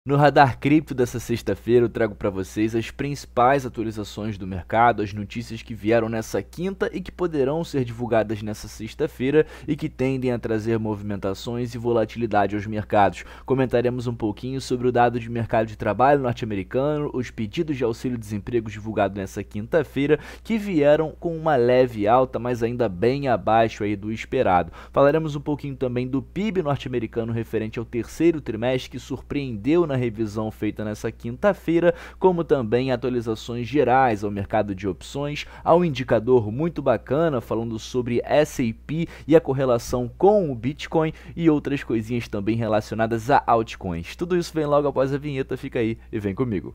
No Radar Cripto dessa sexta-feira, eu trago para vocês as principais atualizações do mercado, as notícias que vieram nessa quinta e que poderão ser divulgadas nessa sexta-feira e que tendem a trazer movimentações e volatilidade aos mercados. Comentaremos um pouquinho sobre o dado de mercado de trabalho norte-americano, os pedidos de auxílio-desemprego divulgados nessa quinta-feira, que vieram com uma leve alta, mas ainda bem abaixo aí do esperado. Falaremos um pouquinho também do PIB norte-americano referente ao terceiro trimestre, que surpreendeu na revisão feita nessa quinta-feira, como também atualizações gerais ao mercado de opções, ao indicador muito bacana falando sobre S&P e a correlação com o Bitcoin e outras coisinhas também relacionadas a altcoins. Tudo isso vem logo após a vinheta, fica aí e vem comigo.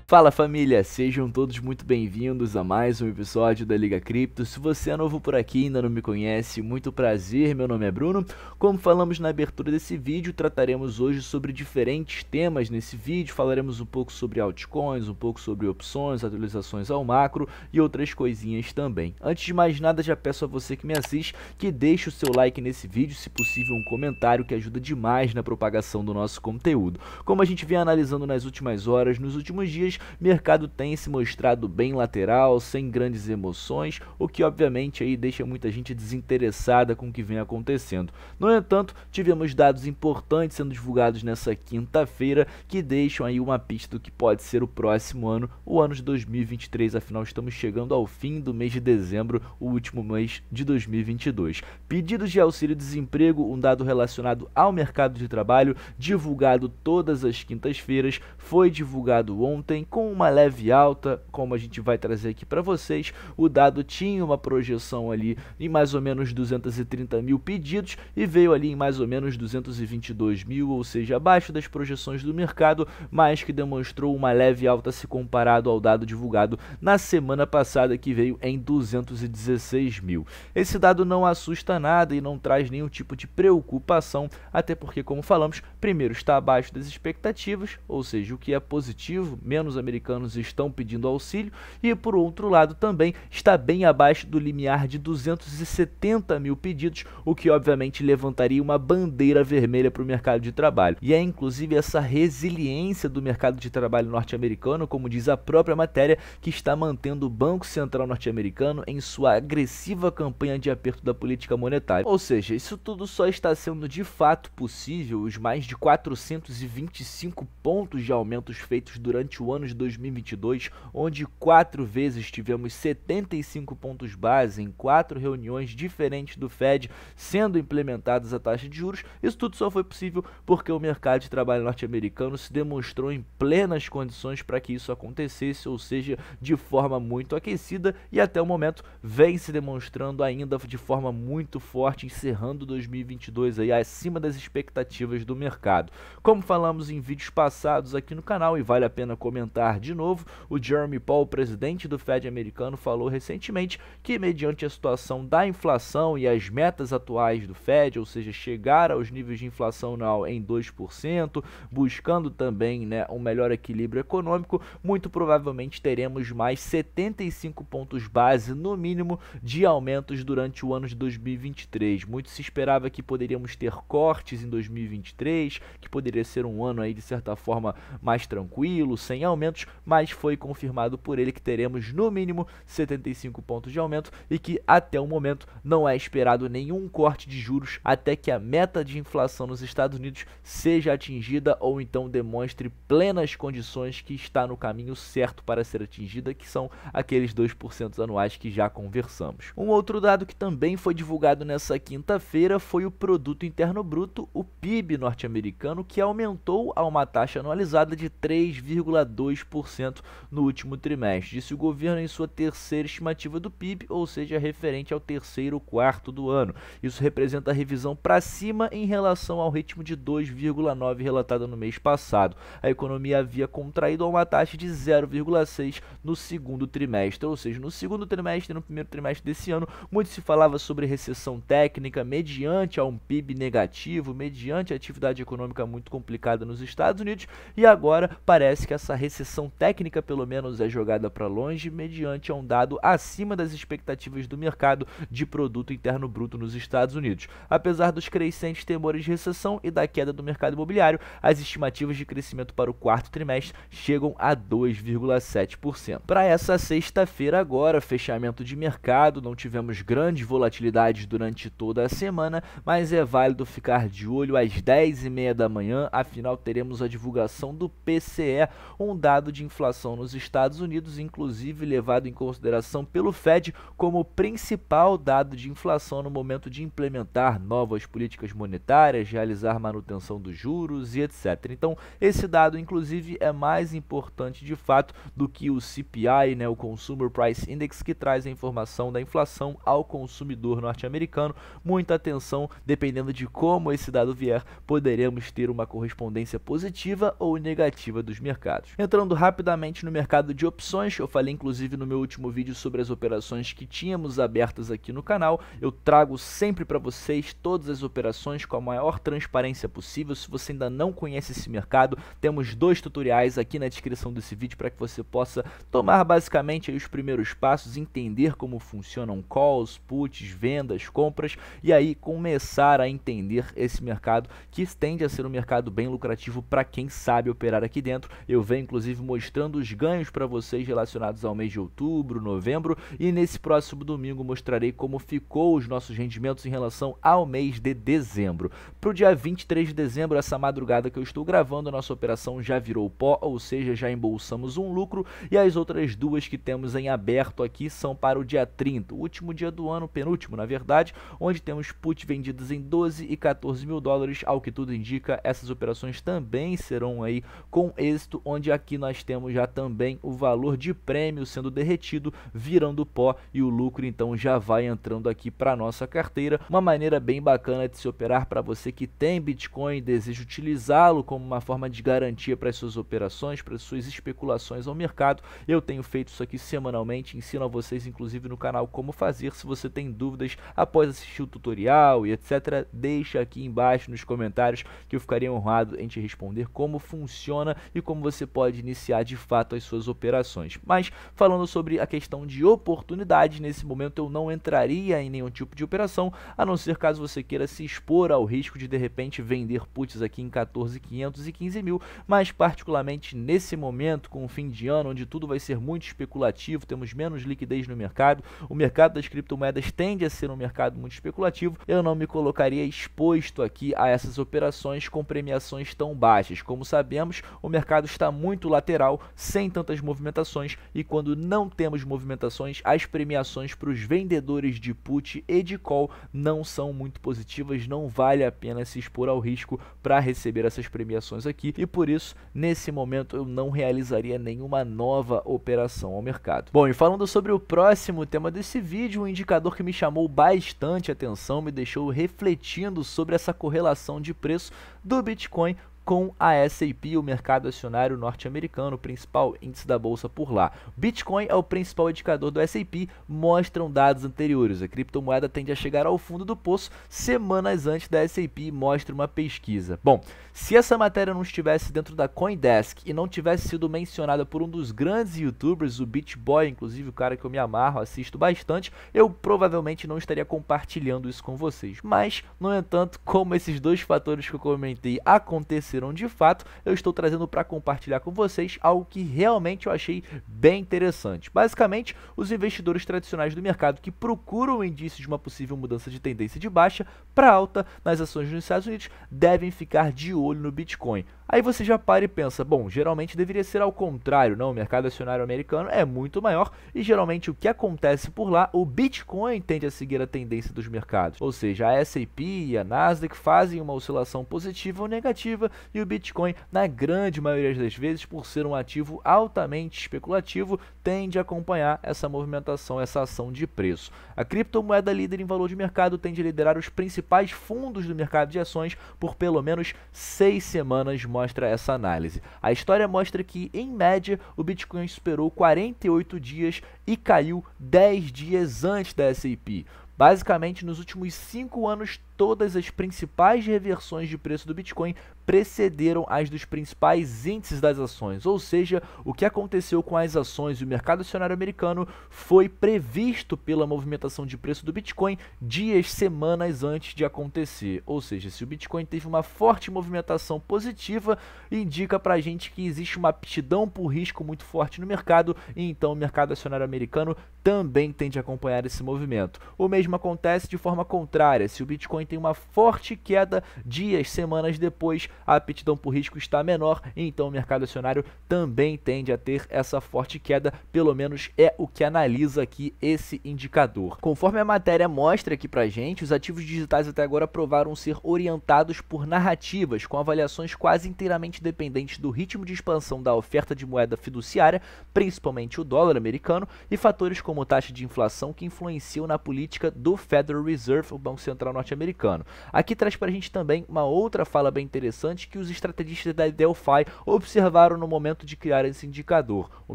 Fala família, sejam todos muito bem-vindos a mais um episódio da Liga Cripto. Se você é novo por aqui e ainda não me conhece, muito prazer, meu nome é Bruno. Como falamos na abertura desse vídeo, trataremos hoje sobre diferentes temas nesse vídeo. Falaremos um pouco sobre altcoins, um pouco sobre opções, atualizações ao macro e outras coisinhas também. Antes de mais nada, já peço a você que me assiste que deixe o seu like nesse vídeo, se possível um comentário, que ajuda demais na propagação do nosso conteúdo. Como a gente vem analisando nas últimas horas, nos últimos dias, mercado tem se mostrado bem lateral, sem grandes emoções, o que obviamente aí deixa muita gente desinteressada com o que vem acontecendo. No entanto, tivemos dados importantes sendo divulgados nessa quinta-feira que deixam aí uma pista do que pode ser o próximo ano, o ano de 2023, afinal estamos chegando ao fim do mês de dezembro, o último mês de 2022. Pedidos de auxílio-desemprego, um dado relacionado ao mercado de trabalho, divulgado todas as quintas-feiras, foi divulgado ontem, com uma leve alta, como a gente vai trazer aqui para vocês. O dado tinha uma projeção ali em mais ou menos 230 mil pedidos e veio ali em mais ou menos 222 mil, ou seja, abaixo das projeções do mercado, mas que demonstrou uma leve alta se comparado ao dado divulgado na semana passada, que veio em 216 mil. Esse dado não assusta nada e não traz nenhum tipo de preocupação, até porque, como falamos, primeiro está abaixo das expectativas, ou seja, o que é positivo, menos americanos estão pedindo auxílio, e por outro lado também está bem abaixo do limiar de 270 mil pedidos, o que obviamente levantaria uma bandeira vermelha para o mercado de trabalho. E é inclusive essa resiliência do mercado de trabalho norte-americano, como diz a própria matéria, que está mantendo o Banco Central norte-americano em sua agressiva campanha de aperto da política monetária. Ou seja, isso tudo só está sendo de fato possível, os mais de 425 pontos de aumentos feitos durante o ano de 2022, onde 4 vezes tivemos 75 pontos base em 4 reuniões diferentes do Fed sendo implementadas a taxa de juros. Isso tudo só foi possível porque o mercado de trabalho norte-americano se demonstrou em plenas condições para que isso acontecesse, ou seja, de forma muito aquecida, e até o momento vem se demonstrando ainda de forma muito forte, encerrando 2022 aí acima das expectativas do mercado. Como falamos em vídeos passados aqui no canal, e vale a pena comentar de novo, o Jeremy Powell, presidente do Fed americano, falou recentemente que, mediante a situação da inflação e as metas atuais do Fed, ou seja, chegar aos níveis de inflação anual em 2%, buscando também um melhor equilíbrio econômico, muito provavelmente teremos mais 75 pontos base, no mínimo, de aumentos durante o ano de 2023. Muito se esperava que poderíamos ter cortes em 2023, que poderia ser um ano aí de certa forma mais tranquilo, sem aumentos, mas foi confirmado por ele que teremos no mínimo 75 pontos de aumento e que até o momento não é esperado nenhum corte de juros até que a meta de inflação nos Estados Unidos seja atingida ou então demonstre plenas condições que está no caminho certo para ser atingida, que são aqueles 2% anuais que já conversamos. Um outro dado que também foi divulgado nessa quinta-feira foi o Produto Interno Bruto, o PIB norte-americano, que aumentou a uma taxa anualizada de 3,2% no último trimestre, disse o governo em sua terceira estimativa do PIB, ou seja, referente ao terceiro quarto do ano. Isso representa a revisão para cima em relação ao ritmo de 2,9% relatado no mês passado. A economia havia contraído a uma taxa de 0,6% no segundo trimestre, ou seja, no segundo trimestre e no primeiro trimestre desse ano, muito se falava sobre recessão técnica mediante a um PIB negativo, mediante a atividade econômica muito complicada nos Estados Unidos, e agora parece que essa recessão recessão técnica pelo menos é jogada para longe mediante um dado acima das expectativas do mercado de produto interno bruto nos Estados Unidos. Apesar dos crescentes temores de recessão e da queda do mercado imobiliário, as estimativas de crescimento para o quarto trimestre chegam a 2,7%. Para essa sexta-feira agora, fechamento de mercado, não tivemos grandes volatilidades durante toda a semana, mas é válido ficar de olho às 10h30 da manhã, afinal teremos a divulgação do PCE, um dado de inflação nos Estados Unidos, inclusive levado em consideração pelo Fed como principal dado de inflação no momento de implementar novas políticas monetárias, realizar manutenção dos juros e etc. Então, esse dado, inclusive, é mais importante de fato do que o CPI, né, o Consumer Price Index, que traz a informação da inflação ao consumidor norte-americano. Muita atenção, dependendo de como esse dado vier, poderemos ter uma correspondência positiva ou negativa dos mercados. Entrando rapidamente no mercado de opções, eu falei inclusive no meu último vídeo sobre as operações que tínhamos abertas aqui no canal. Eu trago sempre para vocês todas as operações com a maior transparência possível. Se você ainda não conhece esse mercado, temos 2 tutoriais aqui na descrição desse vídeo para que você possa tomar basicamente aí os primeiros passos, entender como funcionam calls, puts, vendas, compras e aí começar a entender esse mercado que tende a ser um mercado bem lucrativo para quem sabe operar aqui dentro. Eu venho inclusive mostrando os ganhos para vocês relacionados ao mês de outubro, novembro, e nesse próximo domingo mostrarei como ficou os nossos rendimentos em relação ao mês de dezembro. Para o dia 23 de dezembro, essa madrugada que eu estou gravando, a nossa operação já virou pó, ou seja, já embolsamos um lucro, e as outras 2 que temos em aberto aqui são para o dia 30, o último dia do ano, penúltimo na verdade, onde temos put vendidos em 12 e 14 mil dólares. Ao que tudo indica, essas operações também serão aí com êxito, onde aqui nós temos já também o valor de prêmio sendo derretido, virando pó, e o lucro então já vai entrando aqui para nossa carteira. Uma maneira bem bacana de se operar para você que tem Bitcoin e deseja utilizá-lo como uma forma de garantia para as suas operações, para as suas especulações ao mercado. Eu tenho feito isso aqui semanalmente, ensino a vocês inclusive no canal como fazer. Se você tem dúvidas após assistir o tutorial e etc, deixa aqui embaixo nos comentários que eu ficaria honrado em te responder como funciona e como você pode iniciar de fato as suas operações. Mas falando sobre a questão de oportunidade, nesse momento eu não entraria em nenhum tipo de operação, a não ser caso você queira se expor ao risco de repente vender puts aqui em 14.500 e 15 mil, mas particularmente nesse momento, com o fim de ano, onde tudo vai ser muito especulativo, temos menos liquidez no mercado, o mercado das criptomoedas tende a ser um mercado muito especulativo, eu não me colocaria exposto aqui a essas operações com premiações tão baixas. Como sabemos, o mercado está muito lateral, sem tantas movimentações, e quando não temos movimentações, as premiações para os vendedores de put e de call não são muito positivas, não vale a pena se expor ao risco para receber essas premiações aqui, e por isso, nesse momento, eu não realizaria nenhuma nova operação ao mercado. Bom, e falando sobre o próximo tema desse vídeo, um indicador que me chamou bastante atenção, me deixou refletindo sobre essa correlação de preço do Bitcoin com a S&P, o mercado acionário norte-americano, o principal índice da bolsa por lá. Bitcoin é o principal indicador do S&P, mostram dados anteriores. A criptomoeda tende a chegar ao fundo do poço semanas antes da S&P, mostra uma pesquisa. Bom, se essa matéria não estivesse dentro da CoinDesk e não tivesse sido mencionada por um dos grandes youtubers, o BitBoy, inclusive o cara que eu me amarro, assisto bastante, eu provavelmente não estaria compartilhando isso com vocês. Mas, no entanto, como esses 2 fatores que eu comentei aconteceram de fato, eu estou trazendo para compartilhar com vocês algo que realmente eu achei bem interessante. Basicamente, os investidores tradicionais do mercado que procuram indícios de uma possível mudança de tendência de baixa para alta nas ações nos Estados Unidos devem ficar de olho no Bitcoin. Aí você já para e pensa, bom, geralmente deveria ser ao contrário, não? O mercado acionário americano é muito maior e geralmente o que acontece por lá, o Bitcoin tende a seguir a tendência dos mercados. Ou seja, a S&P e a Nasdaq fazem uma oscilação positiva ou negativa e o Bitcoin, na grande maioria das vezes, por ser um ativo altamente especulativo, tende a acompanhar essa movimentação, essa ação de preço. A criptomoeda líder em valor de mercado tende a liderar os principais fundos do mercado de ações por pelo menos 6 semanas, mostra essa análise. A história mostra que, em média, o Bitcoin esperou 48 dias e caiu 10 dias antes da S&P. Basicamente, nos últimos 5 anos, todas as principais reversões de preço do Bitcoin precederam as dos principais índices das ações, ou seja, o que aconteceu com as ações e o mercado acionário americano foi previsto pela movimentação de preço do Bitcoin dias, semanas antes de acontecer. Ou seja, se o Bitcoin teve uma forte movimentação positiva, indica pra gente que existe uma aptidão por risco muito forte no mercado, e então o mercado acionário americano também tende a acompanhar esse movimento. O mesmo acontece de forma contrária, se o Bitcoin tem uma forte queda dias, semanas depois, a aptidão por risco está menor, e então o mercado acionário também tende a ter essa forte queda, pelo menos é o que analisa aqui esse indicador. Conforme a matéria mostra aqui pra gente, os ativos digitais até agora provaram ser orientados por narrativas, com avaliações quase inteiramente dependentes do ritmo de expansão da oferta de moeda fiduciária, principalmente o dólar americano, e fatores como taxa de inflação que influenciam na política do Federal Reserve, o Banco Central norte-americano. Aqui traz pra gente também uma outra fala bem interessante que os estrategistas da Delphi observaram no momento de criar esse indicador. O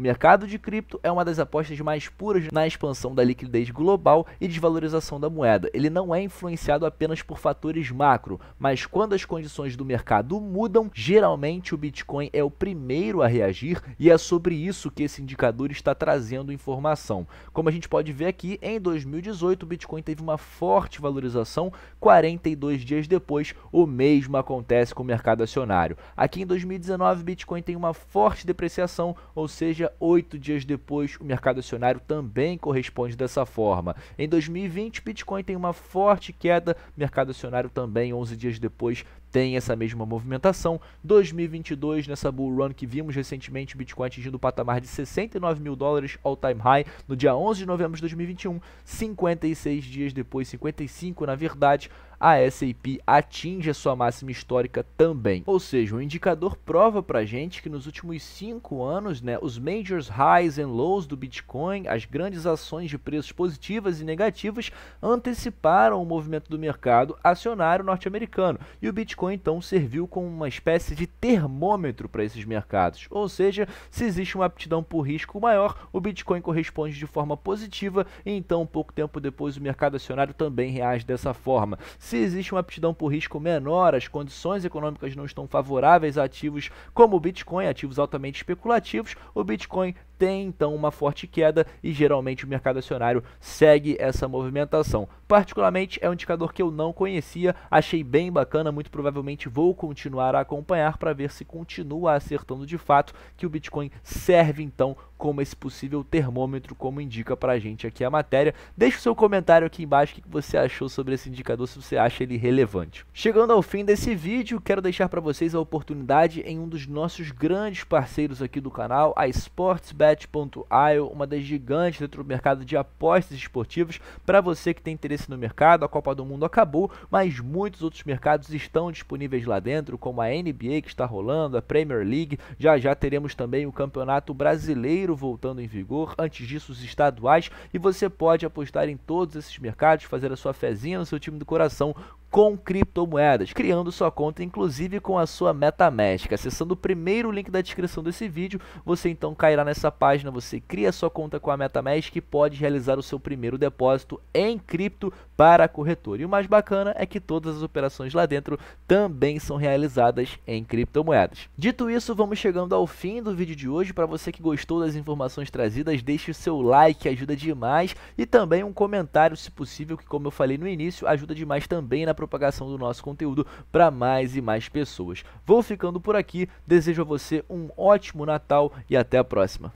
mercado de cripto é uma das apostas mais puras na expansão da liquidez global e desvalorização da moeda. Ele não é influenciado apenas por fatores macro, mas quando as condições do mercado mudam, geralmente o Bitcoin é o primeiro a reagir, e é sobre isso que esse indicador está trazendo informação. Como a gente pode ver aqui, em 2018 o Bitcoin teve uma forte valorização, 42 dias depois o mesmo acontece com o mercado acionário. Aqui em 2019 o Bitcoin tem uma forte depreciação, ou seja, 8 dias depois o mercado acionário também corresponde dessa forma. Em 2020 o Bitcoin tem uma forte queda, mercado acionário também 11 dias depois tem essa mesma movimentação. 2022, nessa bull run que vimos recentemente, o Bitcoin atingindo o patamar de 69 mil dólares all time high no dia 11 de novembro de 2021, 56 dias depois, 55 na verdade, a S&P atinge a sua máxima histórica também. Ou seja, o indicador prova pra gente que nos últimos 5 anos, os majors highs and lows do Bitcoin, as grandes ações de preços positivas e negativas, anteciparam o movimento do mercado acionário norte-americano. E o Bitcoin então serviu como uma espécie de termômetro para esses mercados. Ou seja, se existe uma aptidão por risco maior, o Bitcoin corresponde de forma positiva, e então pouco tempo depois o mercado acionário também reage dessa forma. Se existe uma aptidão por risco menor, as condições econômicas não estão favoráveis a ativos como o Bitcoin, ativos altamente especulativos, o Bitcoin tem então uma forte queda e geralmente o mercado acionário segue essa movimentação. Particularmente é um indicador que eu não conhecia, achei bem bacana, muito provavelmente vou continuar a acompanhar para ver se continua acertando de fato que o Bitcoin serve então como esse possível termômetro, como indica pra gente aqui a matéria. Deixe o seu comentário aqui embaixo, o que você achou sobre esse indicador, se você acha ele relevante. Chegando ao fim desse vídeo, quero deixar para vocês a oportunidade em um dos nossos grandes parceiros aqui do canal, a Sportsbet.io, uma das gigantes dentro do mercado de apostas esportivas. Para você que tem interesse no mercado, a Copa do Mundo acabou, mas muitos outros mercados estão disponíveis lá dentro, como a NBA que está rolando, a Premier League, já teremos também o Campeonato Brasileiro voltando em vigor, antes disso os estaduais, e você pode apostar em todos esses mercados, fazer a sua fezinha no seu time do coração com criptomoedas, criando sua conta inclusive com a sua MetaMask. Acessando o primeiro link da descrição desse vídeo, você então cairá nessa página, você cria sua conta com a MetaMask e pode realizar o seu primeiro depósito em cripto para a corretora. E o mais bacana é que todas as operações lá dentro também são realizadas em criptomoedas. Dito isso, vamos chegando ao fim do vídeo de hoje. Para você que gostou das informações trazidas, deixe o seu like, ajuda demais, e também um comentário, se possível, que como eu falei no início, ajuda demais também na propagação do nosso conteúdo para mais e mais pessoas. Vou ficando por aqui, desejo a você um ótimo Natal e até a próxima.